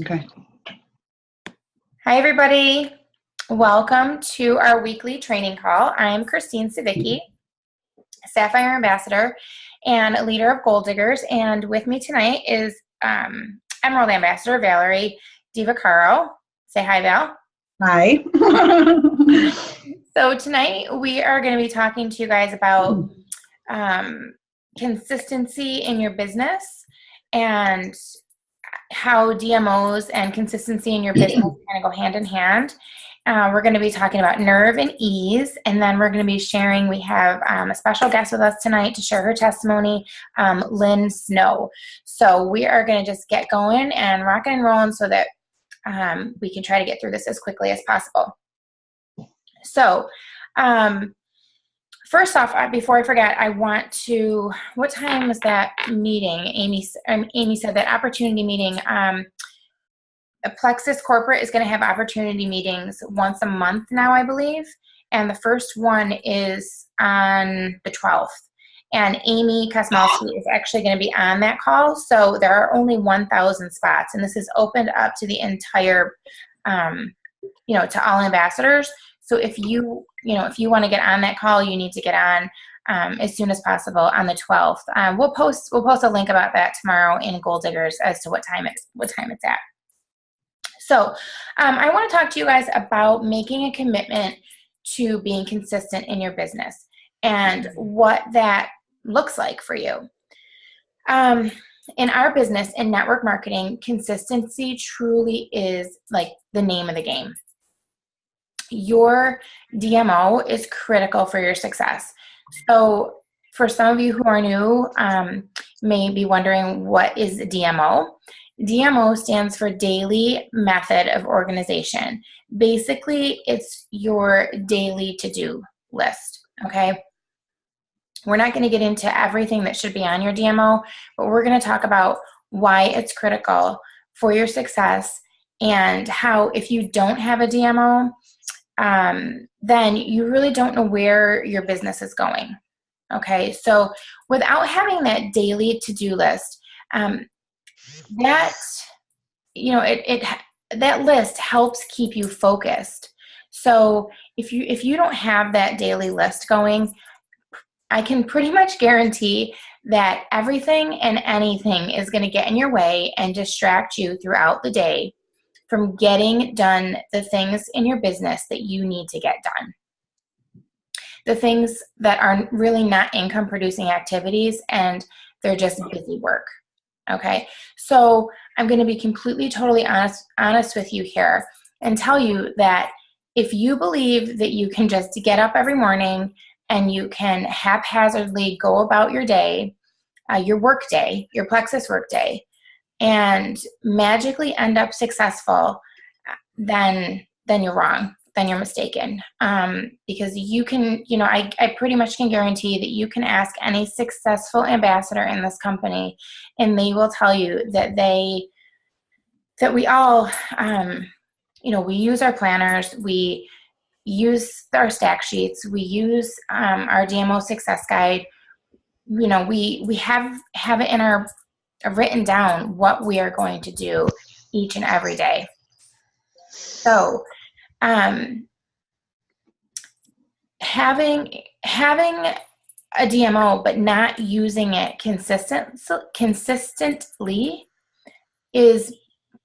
Okay. Hi, everybody. Welcome to our weekly training call. I'm Christine Savicki, Sapphire Ambassador and leader of Gold Diggers. And with me tonight is Emerald Ambassador Valerie DiVaccaro. Say hi, Val. Hi. So tonight we are going to be talking to you guys about consistency in your business and how DMOs and consistency in your business kind of go hand in hand. We're going to be talking about nerve and ease, and then we're going to be sharing, we have a special guest with us tonight to share her testimony, Lynn Snow. So we are going to just get going and rocking and rolling so that we can try to get through this as quickly as possible. So first off, before I forget, I want to, what time was that meeting? Amy said that opportunity meeting, Plexus Corporate is going to have opportunity meetings once a month now, I believe. And the first one is on the 12th. And Amy Kosmowski is actually going to be on that call. So there are only 1,000 spots. And this is opened up to the entire, to all ambassadors. So if you want to get on that call, you need to get on as soon as possible on the 12th. We'll post a link about that tomorrow in Gold Diggers as to what time it's at. So I want to talk to you guys about making a commitment to being consistent in your business and what that looks like for you. In our business, in network marketing, consistency truly is like the name of the game. Your DMO is critical for your success. So for some of you who are new, may be wondering, what is DMO? DMO stands for Daily Method of Organization. Basically, it's your daily to-do list, okay? We're not going to get into everything that should be on your DMO, but we're going to talk about why it's critical for your success and how if you don't have a DMO, then you really don't know where your business is going. Okay, so without having that daily to-do list, that list helps keep you focused. So if you don't have that daily list going, I can pretty much guarantee that everything and anything is going to get in your way and distract you throughout the day from getting done the things in your business that you need to get done. The things that are really not income producing activities and they're just busy work. Okay, so I'm going to be completely, totally honest with you here and tell you that if you believe that you can just get up every morning and you can haphazardly go about your day, your work day, your Plexus work day, and magically end up successful, then you're wrong. Then you're mistaken. Because you can, I pretty much can guarantee that you can ask any successful ambassador in this company, and they will tell you that we all, we use our planners, we use our stack sheets, we use our DMO success guide. We have it in our written down what we are going to do each and every day. So having a DMO but not using it consistently is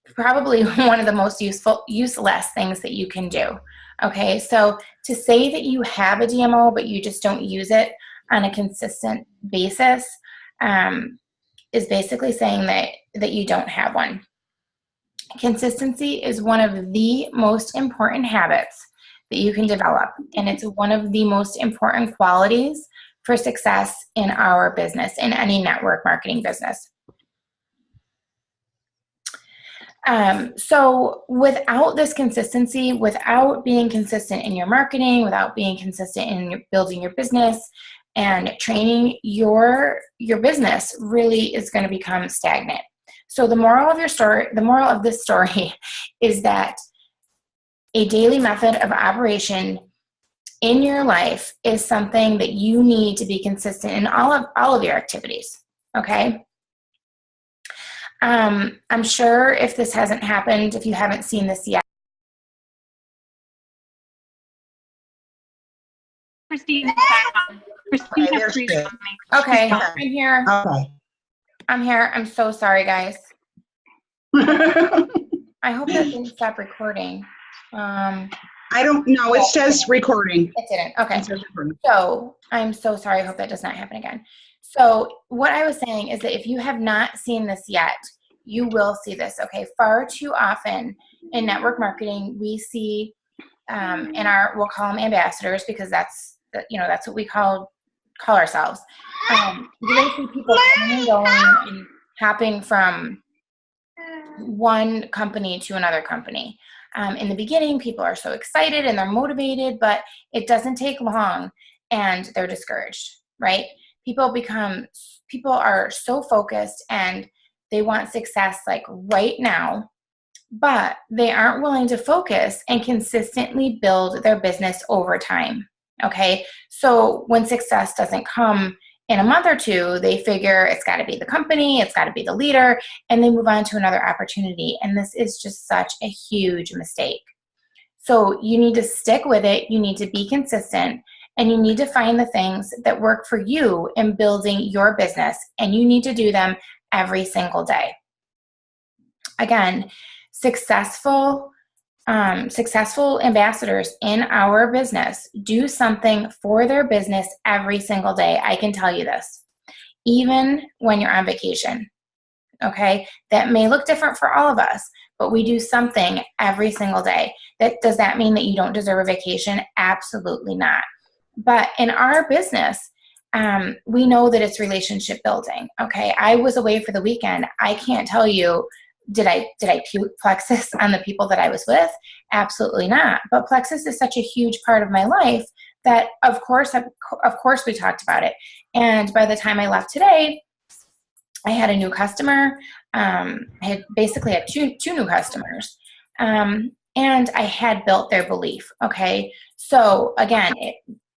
probably one of the most useless things that you can do. Okay, so to say that you have a DMO but you just don't use it on a consistent basis is basically saying that you don't have one. Consistency is one of the most important habits that you can develop, and it's one of the most important qualities for success in our business, in any network marketing business. So without this consistency, without being consistent in your marketing, without being consistent in building your business and training, your business really is going to become stagnant. So the moral of this story is that a daily method of operation in your life is something that you need to be consistent in all of your activities. Okay. I'm sure if this hasn't happened, if you haven't seen this yet. Christine is back on. Christine Okay, has there's good. Okay, Okay. I'm here. Okay. I'm here. I'm so sorry, guys. I hope that didn't stop recording. I don't know. It says recording. It didn't. Okay. It says recording. So I'm so sorry. I hope that does not happen again. So what I was saying is that if you have not seen this yet, you will see this. Okay. Far too often in network marketing, we see in our, we'll call them ambassadors because that's what we call ourselves. You're going to see people coming and going and hopping from one company to another company. In the beginning, people are so excited and they're motivated, but it doesn't take long and they're discouraged, right? People are so focused and they want success like right now, but they aren't willing to focus and consistently build their business over time. Okay. So when success doesn't come in a month or two, they figure it's got to be the company, it's got to be the leader, and they move on to another opportunity. And this is just such a huge mistake. So you need to stick with it. You need to be consistent, and you need to find the things that work for you in building your business, and you need to do them every single day. Again, successful ambassadors in our business do something for their business every single day. I can tell you this, even when you're on vacation. Okay, that may look different for all of us, but we do something every single day. Does that mean that you don't deserve a vacation? Absolutely not. But in our business, we know that it's relationship building. Okay, I was away for the weekend. I can't tell you, did I puke Plexus on the people that I was with? Absolutely not. But Plexus is such a huge part of my life that of course we talked about it. And by the time I left today, I had a new customer. I had two new customers. And I had built their belief. Okay. So again,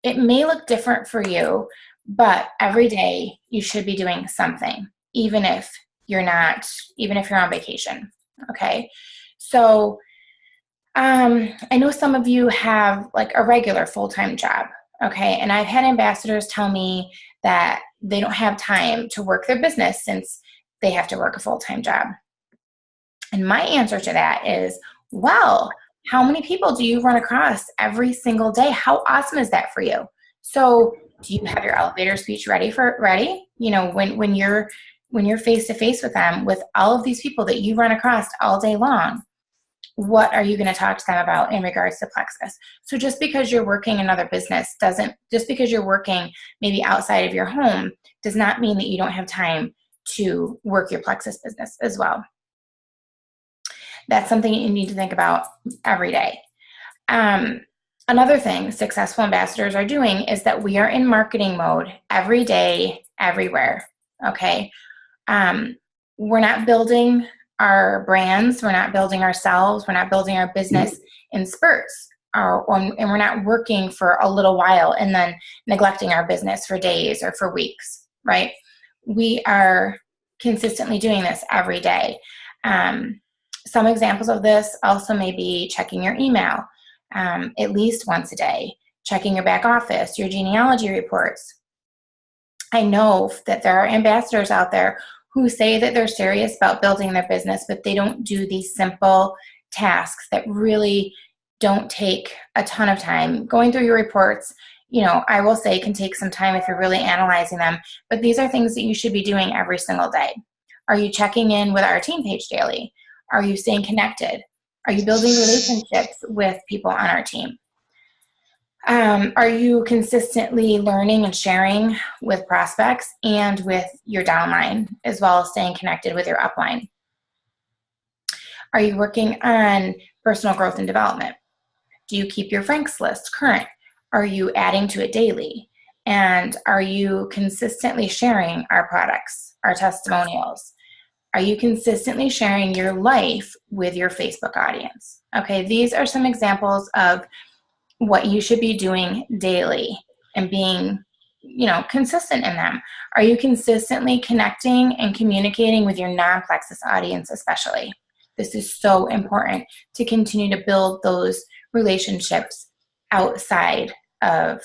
it may look different for you, but every day you should be doing something, even if you're on vacation. Okay. So, I know some of you have like a regular full-time job. Okay. And I've had ambassadors tell me that they don't have time to work their business since they have to work a full-time job. And my answer to that is, well, how many people do you run across every single day? How awesome is that for you? So do you have your elevator speech ready? You know, when you're face to face with them, with all of these people that you run across all day long, what are you going to talk to them about in regards to Plexus? So just because you're working another business just because you're working maybe outside of your home does not mean that you don't have time to work your Plexus business as well. That's something you need to think about every day. Another thing successful ambassadors are doing is that we are in marketing mode every day, everywhere. Okay. We're not building our brands. We're not building ourselves. We're not building our business in spurts. And we're not working for a little while and then neglecting our business for days or for weeks, right? We are consistently doing this every day. Some examples of this also may be checking your email at least once a day, checking your back office, your genealogy reports. I know that there are ambassadors out there who say that they're serious about building their business, but they don't do these simple tasks that really don't take a ton of time. Going through your reports, you know, I will say can take some time if you're really analyzing them, but these are things that you should be doing every single day. Are you checking in with our team page daily? Are you staying connected? Are you building relationships with people on our team? Are you consistently learning and sharing with prospects and with your downline, as well as staying connected with your upline? Are you working on personal growth and development? Do you keep your Franks list current? Are you adding to it daily? And are you consistently sharing our products, our testimonials? Are you consistently sharing your life with your Facebook audience? Okay, these are some examples of what you should be doing daily and being consistent in them? Are you consistently connecting and communicating with your non-plexus audience especially? This is so important to continue to build those relationships outside of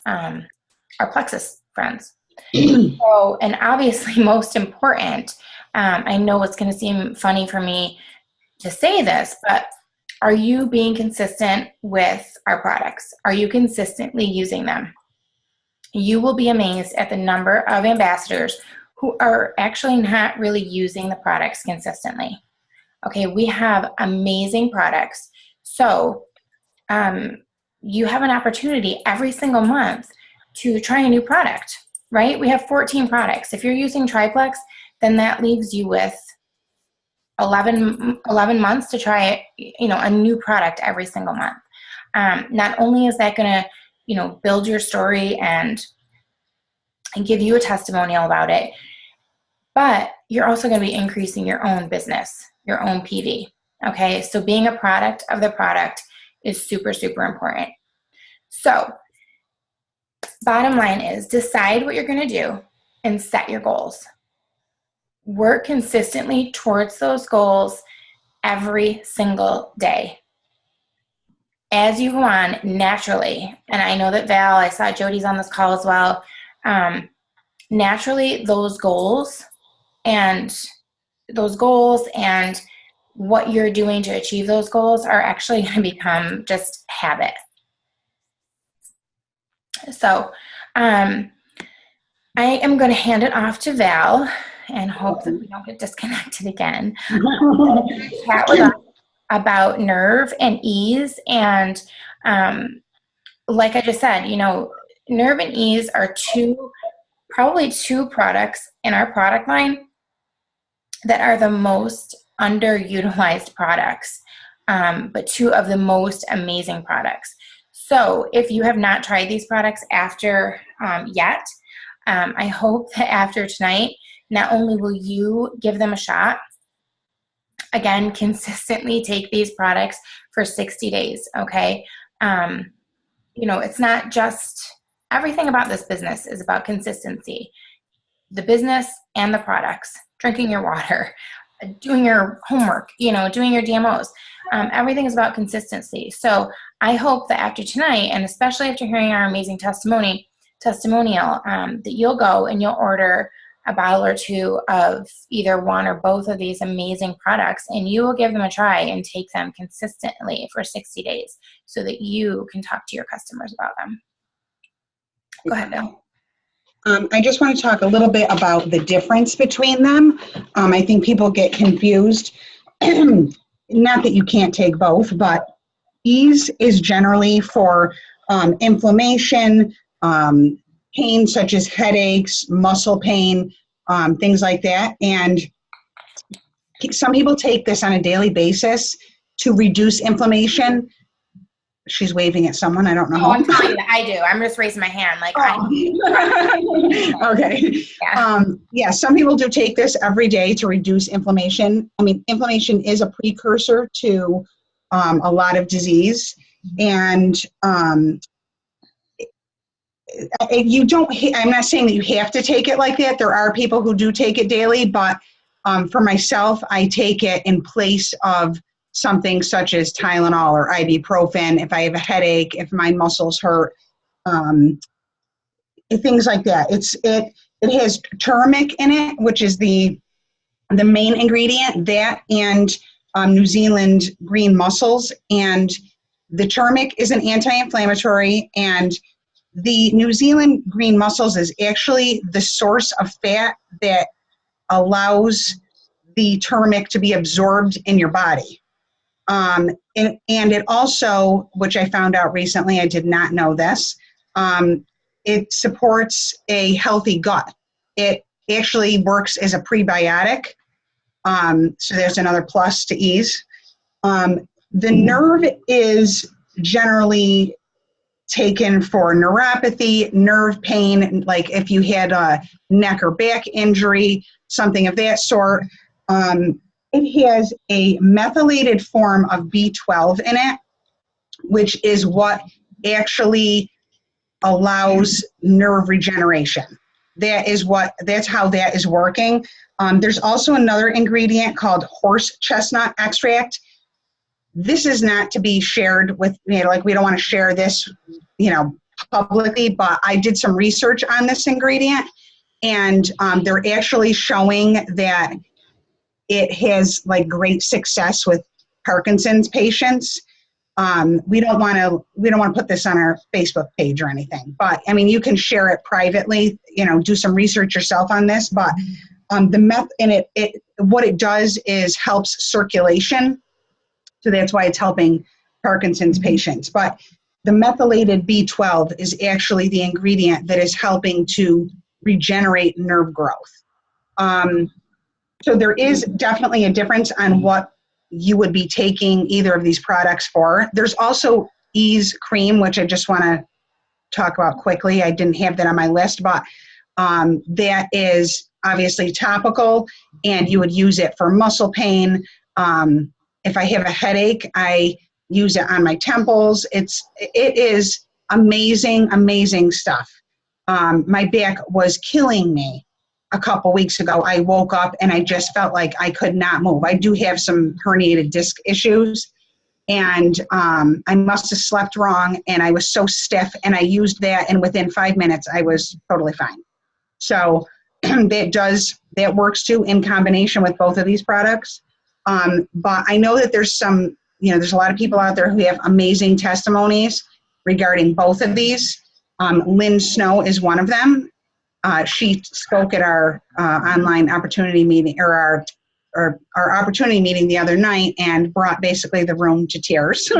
our plexus friends. So, and obviously most important, I know it's going to seem funny for me to say this, but are you being consistent with our products? Are you consistently using them? You will be amazed at the number of ambassadors who are actually not really using the products consistently. Okay, we have amazing products. So you have an opportunity every single month to try a new product, right? We have 14 products. If you're using Triplex, then that leaves you with 11 months to try a new product every single month. Not only is that going to build your story and give you a testimonial about it, but you're also going to be increasing your own business, your own PV. Okay, so being a product of the product is super, super important. So bottom line is decide what you're going to do and set your goals. Work consistently towards those goals every single day. As you go on, naturally, and I know that Val, I saw Jody's on this call as well, naturally those goals and what you're doing to achieve those goals are actually going to become just habit. So I am going to hand it off to Val and hope that we don't get disconnected again. Chat with us about nerve and ease. And like I just said, nerve and ease are probably two products in our product line that are the most underutilized products, but two of the most amazing products. So if you have not tried these products after yet, I hope that after tonight, not only will you give them a shot, again, consistently take these products for 60 days, okay? It's not just, everything about this business is about consistency. The business and the products, drinking your water, doing your homework, doing your DMOs. Everything is about consistency. So I hope that after tonight, and especially after hearing our amazing testimonial, that you'll go and you'll order a bottle or two of either one or both of these amazing products, and you will give them a try and take them consistently for 60 days so that you can talk to your customers about them. Go ahead, Bill. I just want to talk a little bit about the difference between them. I think people get confused. Not that you can't take both, but ease is generally for inflammation, pain such as headaches, muscle pain, things like that. And some people take this on a daily basis to reduce inflammation. She's waving at someone. I don't know. Oh, I'm telling you that I do. I'm just raising my hand. Okay. Yeah. Some people do take this every day to reduce inflammation. I mean, inflammation is a precursor to a lot of disease. And you don't, I'm not saying that you have to take it like that. There are people who do take it daily, but for myself, I take it in place of something such as Tylenol or ibuprofen, if I have a headache, if my muscles hurt, things like that. It has turmeric in it, which is the main ingredient, that and New Zealand green mussels. And the turmeric is an anti-inflammatory, and the New Zealand green mussels is actually the source of fat that allows the turmeric to be absorbed in your body. And it also, which I found out recently, I did not know this, it supports a healthy gut. It actually works as a prebiotic. So there's another plus to ease. The nerve is generally taken for neuropathy, nerve pain, like if you had a neck or back injury, something of that sort. It has a methylated form of B12 in it, which is what actually allows nerve regeneration. That's how that is working. There's also another ingredient called horse chestnut extract. This is not to be shared with, like we don't want to share this, publicly, but I did some research on this ingredient, and they're actually showing that it has like great success with Parkinson's patients. We don't want to put this on our Facebook page or anything, but I mean, you can share it privately, do some research yourself on this, but the meth in it, what it does is helps circulation. So that's why it's helping Parkinson's patients. But the methylated B12 is actually the ingredient that is helping to regenerate nerve growth. So there is definitely a difference on what you would be taking either of these products for. There's also Ease Cream, which I just want to talk about quickly. I didn't have that on my list, but that is obviously topical, and you would use it for muscle pain. If I have a headache, I use it on my temples. It is amazing, amazing stuff. My back was killing me a couple weeks ago. I woke up and I just felt like I could not move. I do have some herniated disc issues, and I must have slept wrong, and I was so stiff, and I used that, and within 5 minutes I was totally fine. So that works too in combination with both of these products. But I know that there's there's a lot of people out there who have amazing testimonies regarding both of these. Lynn Snow is one of them. She spoke at our online opportunity meeting, or our opportunity meeting the other night, and brought basically the room to tears.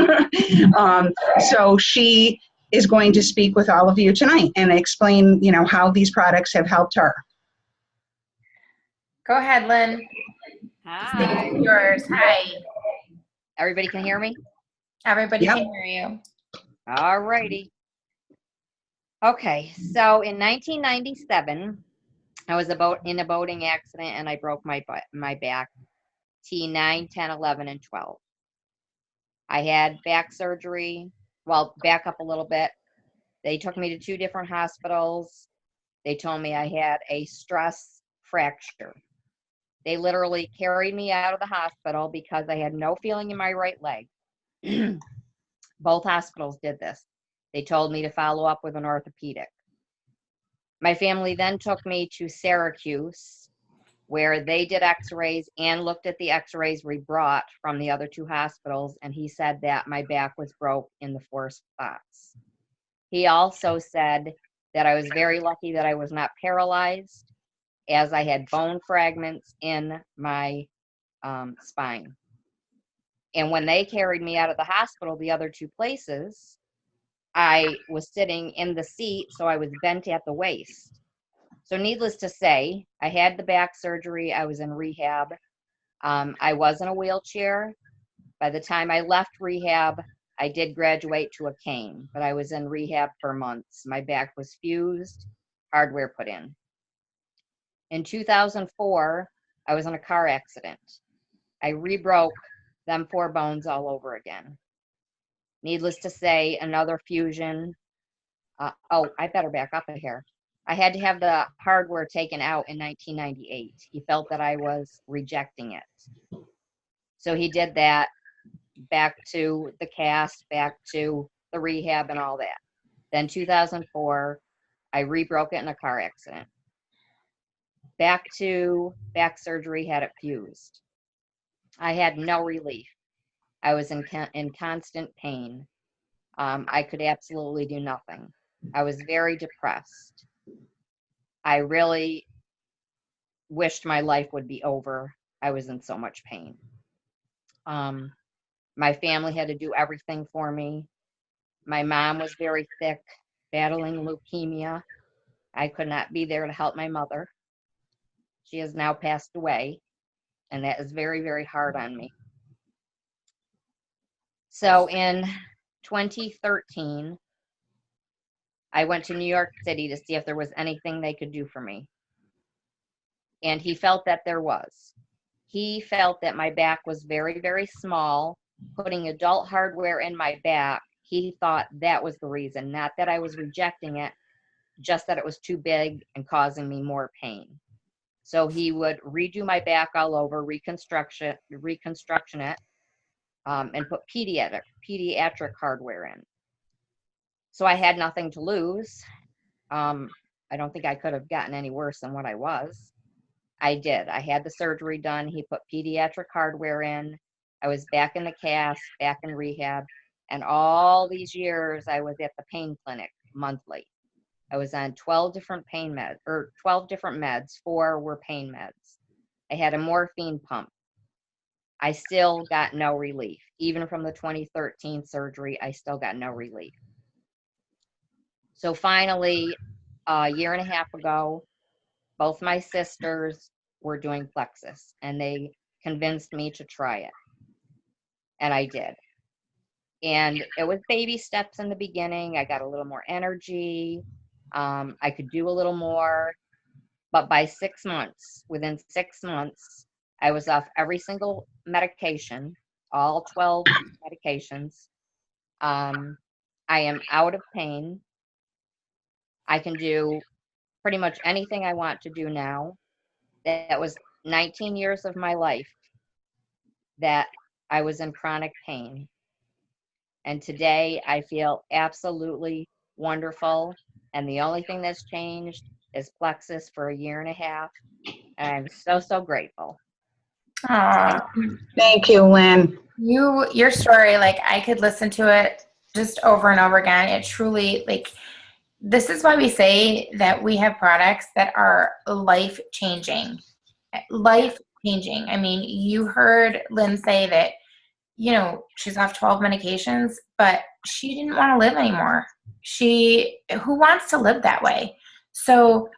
So she is going to speak with all of you tonight and explain, how these products have helped her. Go ahead, Lynn. Hi. It's yours. Hi. Everybody can hear me? Everybody Yep. can hear you. All righty. Okay, so in 1997, I was in a boating accident, and I broke my back, T9, 10, 11, and 12. I had back surgery. Well, back up a little bit. They took me to 2 different hospitals. They told me I had a stress fracture. They literally carried me out of the hospital because I had no feeling in my right leg. Both hospitals did this. They told me to follow up with an orthopedic. My family then took me to Syracuse, where they did x-rays and looked at the x-rays we brought from the other 2 hospitals, and he said that my back was broke in the 4 spots. He also said that I was very lucky that I was not paralyzed, as I had bone fragments in my spine. And when they carried me out of the hospital, the other 2 places, I was sitting in the seat, so I was bent at the waist. So needless to say, I had the back surgery. I was in rehab. I was in a wheelchair. By the time I left rehab, I did graduate to a cane, but I was in rehab for months. My back was fused, hardware put in. In 2004, I was in a car accident. I rebroke them 4 bones all over again. Needless to say, another fusion. I better back up a hair. I had to have the hardware taken out in 1998. He felt that I was rejecting it. So he did that, back to the cast, back to the rehab and all that. Then 2004, I rebroke it in a car accident. Back to back surgery, had it fused. I had no relief. I was in constant pain. I could absolutely do nothing. I was very depressed. I really wished my life would be over. I was in so much pain. My family had to do everything for me. My mom was very sick, battling leukemia. I could not be there to help my mother. She has now passed away, and that is very, very hard on me. So in 2013, I went to New York City to see if there was anything they could do for me. And he felt that there was. He felt that my back was very, very small. Putting adult hardware in my back, he thought that was the reason, not that I was rejecting it, just that it was too big and causing me more pain. So he would redo my back all over, reconstruction it, and put pediatric hardware in. So I had nothing to lose. I don't think I could have gotten any worse than what I was. I did. I had the surgery done. He put pediatric hardware in. I was back in the cast, back in rehab. And all these years I was at the pain clinic monthly. I was on 12 different pain meds, or 12 different meds. 4 were pain meds. I had a morphine pump. I still got no relief. Even from the 2013 surgery, I still got no relief. So finally, a year and a half ago, both my sisters were doing Plexus, and they convinced me to try it. And I did. And it was baby steps in the beginning. I got a little more energy. I could do a little more. But by 6 months, within 6 months, I was off every single medication, all 12 medications. I am out of pain. I can do pretty much anything I want to do now. That was 19 years of my life that I was in chronic pain. And today I feel absolutely wonderful. And the only thing that's changed is Plexus for a year and a half. And I'm so, so grateful. Thank you, Lynn. Your story, like, I could listen to it just over and over again. It truly, like, this is why we say that we have products that are life-changing. Life-changing. I mean, you heard Lynn say that, you know, she's off 12 medications, but she didn't want to live anymore. Who wants to live that way? So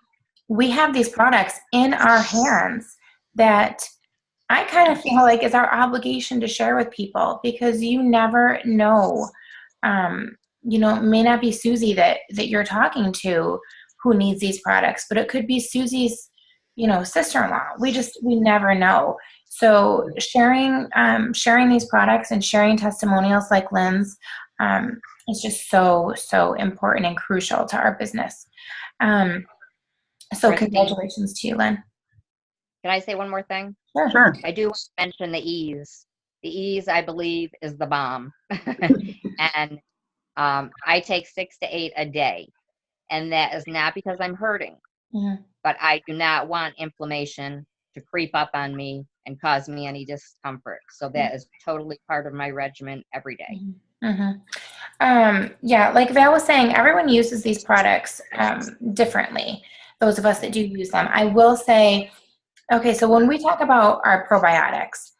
we have these products in our hands that I kind of feel like it's our obligation to share with people, because you never know. You know, it may not be Susie that you're talking to who needs these products, but it could be Susie's, you know, sister-in-law. We never know. So sharing these products and sharing testimonials like Lynn's is just so, so important and crucial to our business. So congratulations to you, Lynn. Can I say one more thing? Sure. I do mention the ease. The ease, I believe, is the bomb. And I take 6 to 8 a day. And that is not because I'm hurting, but I do not want inflammation to creep up on me and cause me any discomfort. So that is totally part of my regimen every day. Yeah, like Val was saying, everyone uses these products differently. Those of us that do use them. I will say, okay, so when we talk about our probiotics,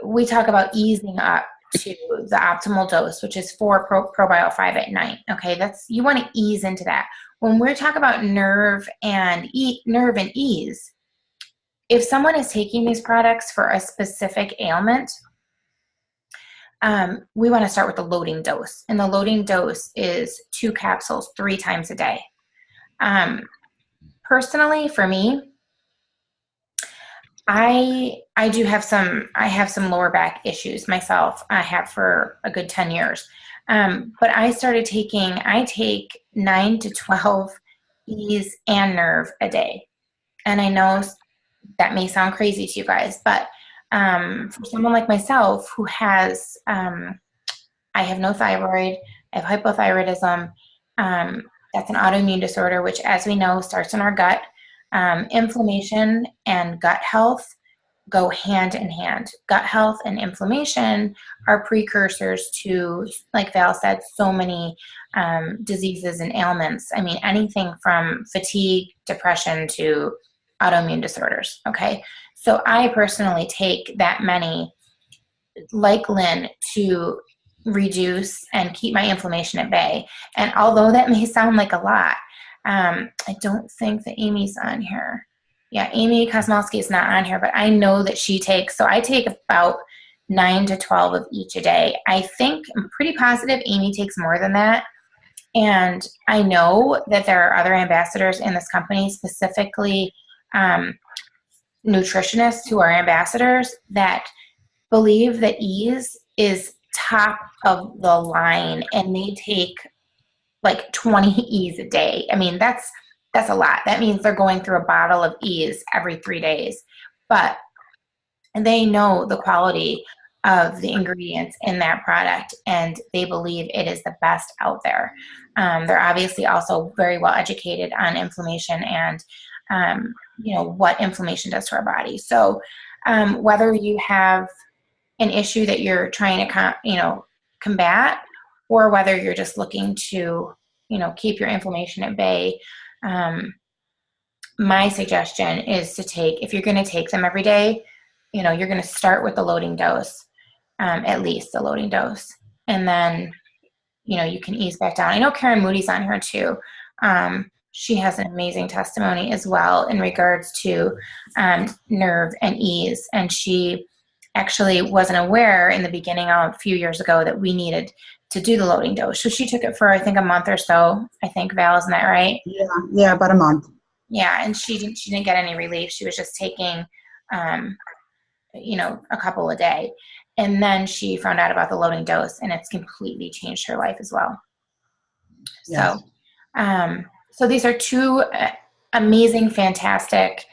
we talk about easing up to the optimal dose, which is 4 probio 5 at night. Okay, you want to ease into that. When we're talking about nerve and ease, if someone is taking these products for a specific ailment, we want to start with the loading dose, and the loading dose is 2 capsules 3 times a day. Personally, for me, I have some lower back issues myself. I have for a good 10 years. But I take 9 to 12 ease and nerve a day. And I know that may sound crazy to you guys, but for someone like myself who has, I have no thyroid, I have hypothyroidism, that's an autoimmune disorder, which, as we know, starts in our gut. Inflammation and gut health go hand in hand. Gut health and inflammation are precursors to, like Val said, so many diseases and ailments. I mean, anything from fatigue, depression to autoimmune disorders. Okay. So I personally take that many, like Lynn, to reduce and keep my inflammation at bay. And although that may sound like a lot, I don't think that Amy's on here. Yeah, Amy Kosmowski is not on here, but I know that she takes, so I take about 9 to 12 of each a day. I'm pretty positive Amy takes more than that. And I know that there are other ambassadors in this company, specifically nutritionists who are ambassadors, that believe that ease is top of the line, and they take like 20 E's a day. I mean, that's a lot. That means they're going through a bottle of E's every 3 days. But they know the quality of the ingredients in that product, and they believe it is the best out there. They're obviously also very well educated on inflammation and, what inflammation does to our body. So whether you have an issue that you're trying to, combat, or whether you're just looking to, keep your inflammation at bay, my suggestion is to take, if you're going to take them every day, you're going to start with the loading dose, at least the loading dose. And then, you can ease back down. I know Karen Moody's on here too. She has an amazing testimony as well in regards to nerve and ease. And she actually wasn't aware in the beginning a few years ago that we needed to do the loading dose. So she took it for, I think, a month or so. I think, Val, isn't that right? Yeah, about a month. Yeah, and she didn't get any relief. She was just taking, a couple a day. And then she found out about the loading dose, and it's completely changed her life as well. Yes. So these are 2 amazing, fantastic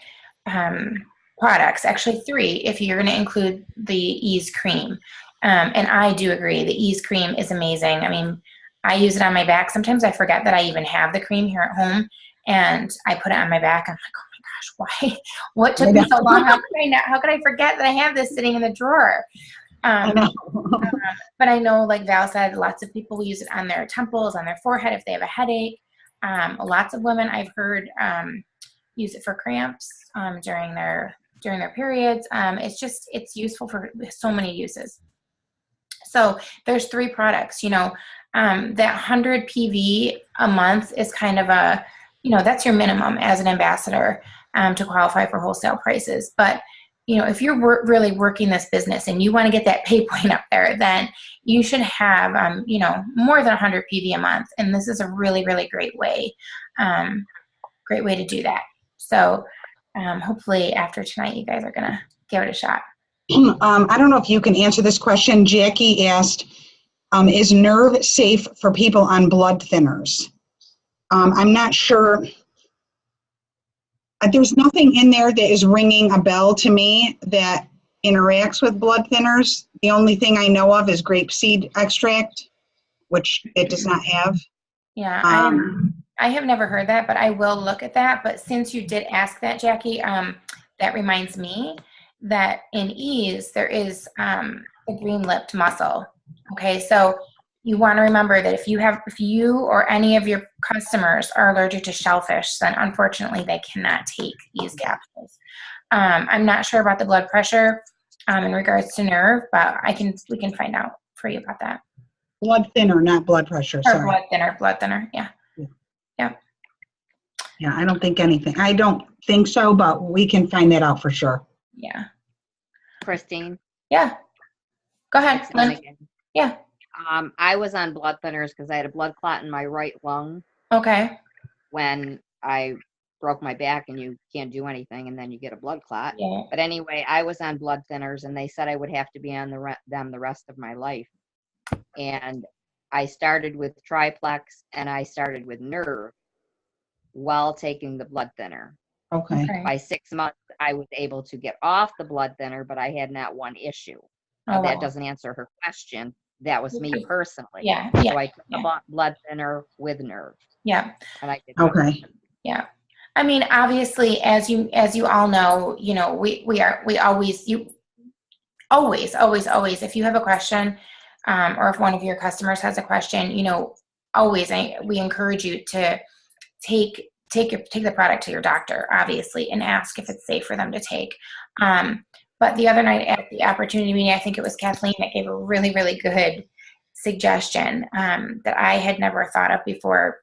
products. Actually 3, if you're going to include the Ease cream. And I do agree, the Ease cream is amazing. I mean, I use it on my back. Sometimes I forget that I even have the cream here at home, and I put it on my back. I'm like, oh my gosh, why? What took me so long? How could I forget that I have this sitting in the drawer? I know. But I know, like Val said, lots of people use it on their temples, on their forehead if they have a headache. Lots of women I've heard use it for cramps during their periods. It's useful for so many uses. So there's 3 products. That 100 PV a month is kind of that's your minimum as an ambassador to qualify for wholesale prices. But if you're really working this business and you want to get that pay point up there, then you should have, more than 100 PV a month. And this is a really, really great way to do that. So hopefully after tonight, you guys are going to give it a shot. I don't know if you can answer this question. Jackie asked, is Nerve safe for people on blood thinners? I'm not sure. There's nothing in there that is ringing a bell to me that interacts with blood thinners. The only thing I know of is grapeseed extract, which it does not have. Yeah, I have never heard that, but I will look at that. But since you did ask that, Jackie, that reminds me that in Ease, there is the green-lipped mussel. Okay, so you want to remember that if you or any of your customers are allergic to shellfish, then unfortunately they cannot take these capsules. I'm not sure about the blood pressure in regards to nerve, but we can find out for you about that. Blood thinner, not blood pressure. Or blood thinner. Yeah. Yeah, I don't think so, but we can find that out for sure. Yeah. Christine? Yeah. Go ahead, Lynn. Yeah. I was on blood thinners because I had a blood clot in my right lung. Okay. When I broke my back, and you can't do anything, and then you get a blood clot. Yeah. But anyway, I was on blood thinners, and they said I would have to be on them the rest of my life. And I started with Triplex, and I started with Nerve while taking the blood thinner. Okay. By 6 months, I was able to get off the blood thinner, but I had not one issue. Now, that doesn't answer her question. That was me personally. Yeah. So I took the blood thinner with Nerve. Yeah. And I did. Okay. Yeah. I mean, obviously, as you all know, we always, if you have a question, or if one of your customers has a question, we encourage you to take the product to your doctor, obviously, and ask if it's safe for them to take. But the other night at the opportunity meeting, I think it was Kathleen that gave a really, really good suggestion that I had never thought of before.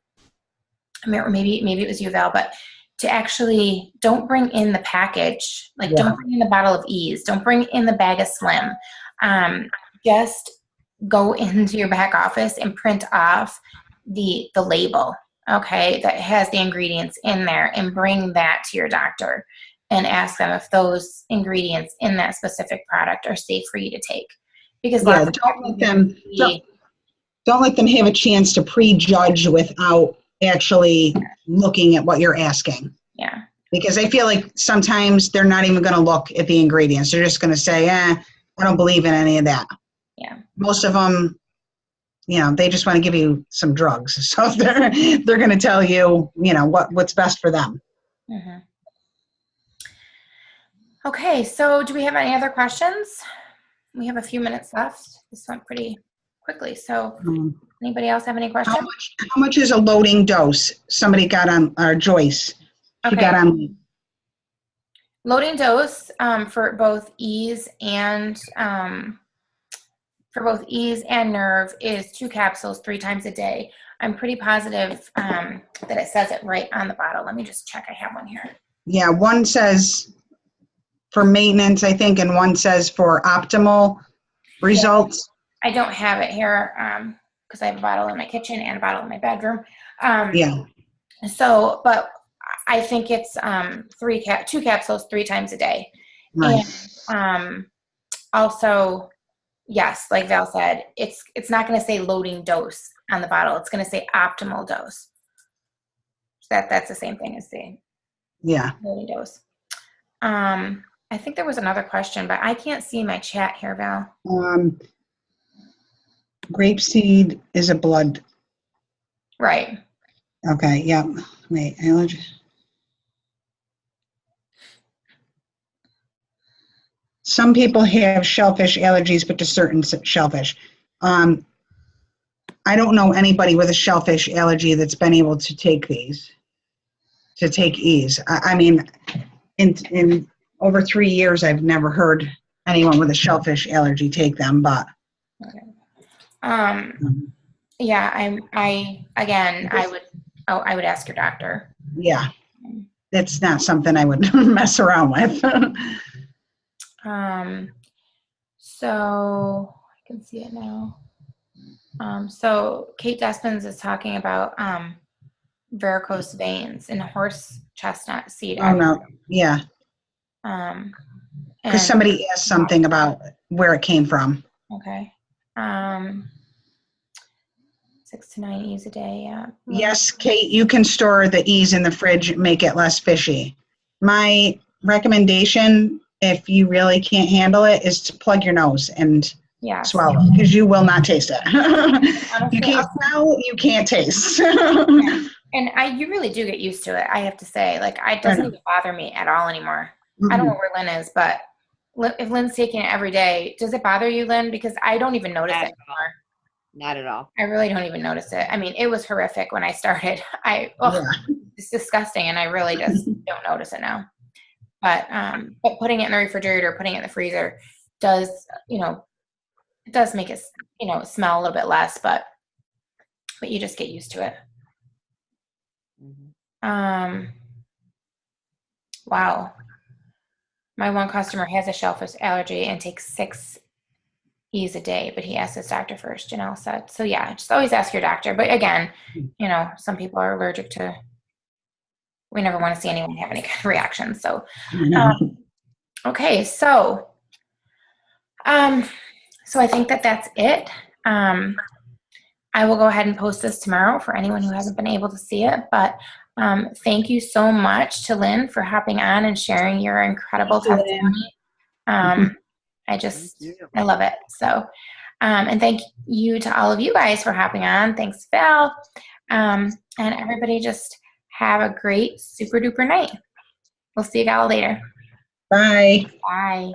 Or maybe it was you, Val, but to actually don't bring in the package, don't bring in the bottle of Ease, don't bring in the bag of Slim. Just go into your back office and print off the label, okay, that has the ingredients in there, and bring that to your doctor and ask them if those ingredients in that specific product are safe for you to take. because Yeah, lots of don't let them have a chance to prejudge without actually looking at what you're asking. yeah. Because I feel like sometimes they're not even going to look at the ingredients. They're just going to say, I don't believe in any of that. Yeah. Most of them, they just want to give you some drugs. So they're going to tell you, what's best for them. Mm-hmm. Okay, so do we have any other questions? We have a few minutes left. This went pretty quickly. So anybody else have any questions? How much is a loading dose? Somebody got on, Joyce. She got on. Loading dose for both ease and nerve is 2 capsules 3 times a day. I'm pretty positive that it says it right on the bottle. Let me just check. I have one here. Yeah, one says for maintenance, I think, and one says for optimal results. I don't have it here because I have a bottle in my kitchen and a bottle in my bedroom. So, but I think it's 2 capsules 3 times a day. Right. And also, yes, like Val said, it's not going to say loading dose on the bottle. It's going to say optimal dose. That's the same thing as the loading dose. I think there was another question, but I can't see my chat here, Val. Grapeseed is a blood. Right. Okay, yeah. Wait, allergy. Some people have shellfish allergies, but to certain shellfish. I don't know anybody with a shellfish allergy that's been able to take ease. I mean, in over 3 years, I've never heard anyone with a shellfish allergy take them, but. Okay. Yeah, I would ask your doctor. Yeah, it's not something I would mess around with. So I can see it now. So Kate Despins is talking about varicose veins in horse chestnut seed. Oh no, yeah. Because somebody asked something about where it came from. Okay. 6 to 9 E's a day, yeah. Yes, Kate, you can store the E's in the fridge, make it less fishy. My recommendation, if you really can't handle it, is to plug your nose and swallow it, because you will not taste it. Honestly, you can't smell, you can't taste. And you really do get used to it, I have to say. Like, it doesn't even bother me at all anymore. Mm-hmm. I don't know where Lynn is, but if Lynn's taking it every day, does it bother you, Lynn? Because I don't even notice it anymore. Not at all. I really don't even notice it. I mean, it was horrific when I started. It's disgusting, and I really just don't notice it now. But putting it in the refrigerator, putting it in the freezer does, it does make it, smell a little bit less, but you just get used to it. Mm-hmm. Wow. My one customer has a shellfish allergy and takes 6 E's a day, but he asked his doctor first, Janelle said. So yeah, just always ask your doctor. But again, some people are allergic to, we never want to see anyone have any kind of reaction. So, okay. So I think that's it. I will go ahead and post this tomorrow for anyone who hasn't been able to see it, but thank you so much to Lynn for hopping on and sharing your incredible testimony. I love it. So, and thank you to all of you guys for hopping on. Thanks, Val. And everybody just have a great super duper night. We'll see you all later. Bye. Bye.